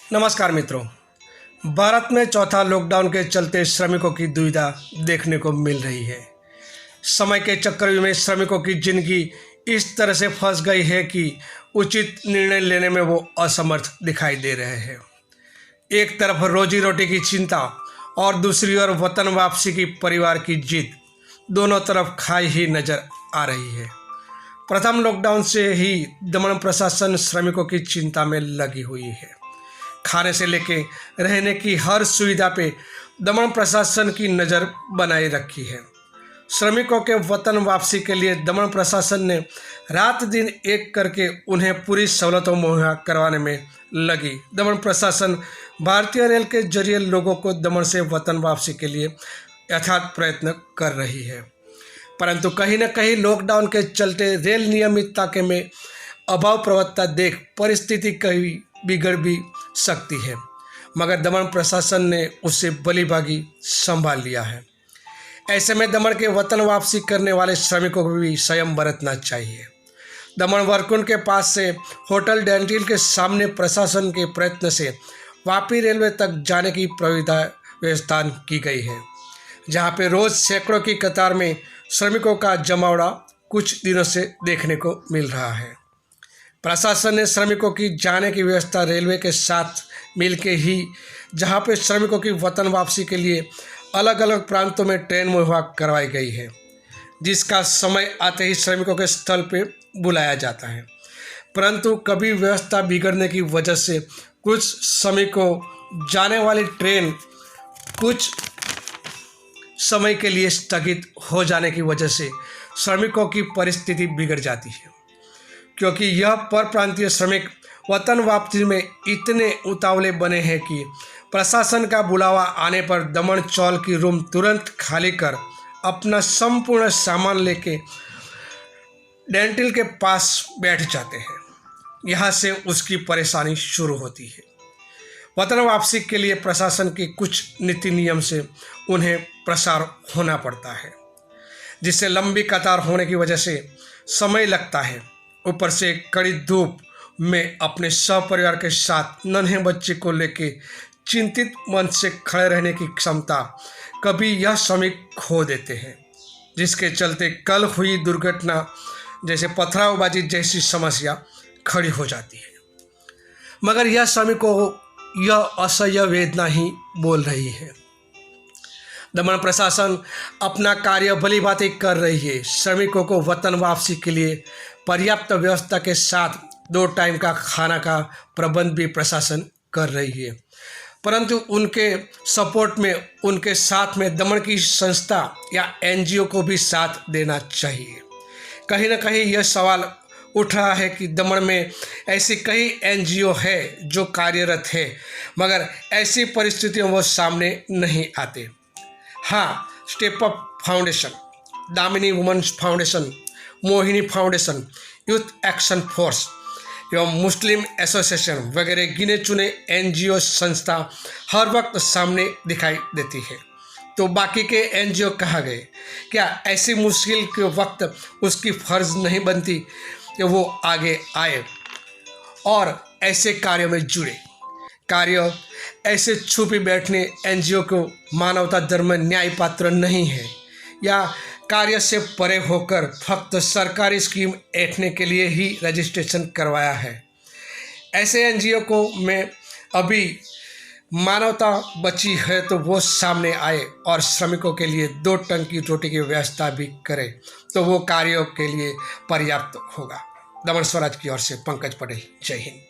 नमस्कार मित्रों। भारत में चौथा लॉकडाउन के चलते श्रमिकों की दुविधा देखने को मिल रही है। समय के चक्रव्यूह में श्रमिकों की जिंदगी इस तरह से फंस गई है कि उचित निर्णय लेने में वो असमर्थ दिखाई दे रहे हैं। एक तरफ रोजी रोटी की चिंता और दूसरी ओर वतन वापसी की परिवार की जिद, दोनों तरफ खाई ही नजर आ रही है। प्रथम लॉकडाउन से ही दमन प्रशासन श्रमिकों की चिंता में लगी हुई है। खाने से लेके रहने की हर सुविधा पे दमन प्रशासन की नज़र बनाए रखी है। श्रमिकों के वतन वापसी के लिए दमन प्रशासन ने रात दिन एक करके उन्हें पूरी सहूलतों मुहैया करवाने में लगी। दमन प्रशासन भारतीय रेल के जरिए लोगों को दमन से वतन वापसी के लिए यथार्थ प्रयत्न कर रही है, परंतु कहीं न कहीं लॉकडाउन के चलते रेल नियमितता के में अभाव प्रवृत्ता देख परिस्थिति कहीं बिगड़ भी सकती है, मगर दमन प्रशासन ने उसे भलीभांति संभाल लिया है। ऐसे में दमन के वतन वापसी करने वाले श्रमिकों को भी संयम बरतना चाहिए। दमन वरकुंड के पास से होटल डेंटिल के सामने प्रशासन के प्रयत्न से वापी रेलवे तक जाने की व्यवस्था की गई है, जहां पे रोज सैकड़ों की कतार में श्रमिकों का जमावड़ा कुछ दिनों से देखने को मिल रहा है। प्रशासन ने श्रमिकों की जाने की व्यवस्था रेलवे के साथ मिलकर ही, जहां पे श्रमिकों की वतन वापसी के लिए अलग अलग प्रांतों में ट्रेन मुहैया करवाई गई है, जिसका समय आते ही श्रमिकों के स्थल पे बुलाया जाता है। परंतु कभी व्यवस्था बिगड़ने की वजह से कुछ श्रमिकों जाने वाली ट्रेन कुछ समय के लिए स्थगित हो जाने की वजह से श्रमिकों की परिस्थिति बिगड़ जाती है, क्योंकि यह परप्रांतीय श्रमिक वतन वापसी में इतने उतावले बने हैं कि प्रशासन का बुलावा आने पर दमन चौल की रूम तुरंत खाली कर अपना संपूर्ण सामान लेके डेंटिल के पास बैठ जाते हैं। यहाँ से उसकी परेशानी शुरू होती है। वतन वापसी के लिए प्रशासन के कुछ नीति नियम से उन्हें प्रसार होना पड़ता है, जिससे लंबी कतार होने की वजह से समय लगता है। ऊपर से कड़ी धूप में अपने सपरिवार के साथ नन्हे बच्चे को लेके चिंतित मन से खड़े रहने की क्षमता कभी यह श्रमिक खो देते हैं, जिसके चलते कल हुई दुर्घटना जैसे पथरावबाजी जैसी समस्या खड़ी हो जाती है। मगर यह श्रमिकों को यह असह्य वेदना ही बोल रही है। दमन प्रशासन अपना कार्य भलीभांति कर रही है। श्रमिकों को वतन वापसी के लिए पर्याप्त व्यवस्था के साथ 2 टाइम का खाना का प्रबंध भी प्रशासन कर रही है, परंतु उनके सपोर्ट में उनके साथ में दमन की संस्था या एनजीओ को भी साथ देना चाहिए। कहीं ना कहीं यह सवाल उठ रहा है कि दमन में ऐसी कई एनजीओ है जो कार्यरत है, मगर ऐसी परिस्थितियों वो सामने नहीं आते। हाँ, step up foundation, Damini women's foundation, Mohini foundation, youth action force एवं मुस्लिम एसोसिएशन वगैरह गिने चुने एनजीओ संस्था हर वक्त सामने दिखाई देती है। तो बाकी के एनजीओ कहाँ गए? क्या ऐसी मुश्किल के वक्त उसकी फर्ज नहीं बनती कि वो आगे आए और ऐसे कार्यों में जुड़े? कार्य ऐसे छुपी बैठने एनजीओ को मानवता धर्म न्याय पात्र नहीं है, या कार्य से परे होकर फक्त सरकारी स्कीम ऐंठने के लिए ही रजिस्ट्रेशन करवाया है। ऐसे एनजीओ को में अभी मानवता बची है तो वो सामने आए और श्रमिकों के लिए 2 टंक की रोटी की व्यवस्था भी करे, तो वो कार्यों के लिए पर्याप्त होगा। दमन स्वराज की ओर से पंकज पटेल, जय हिंद।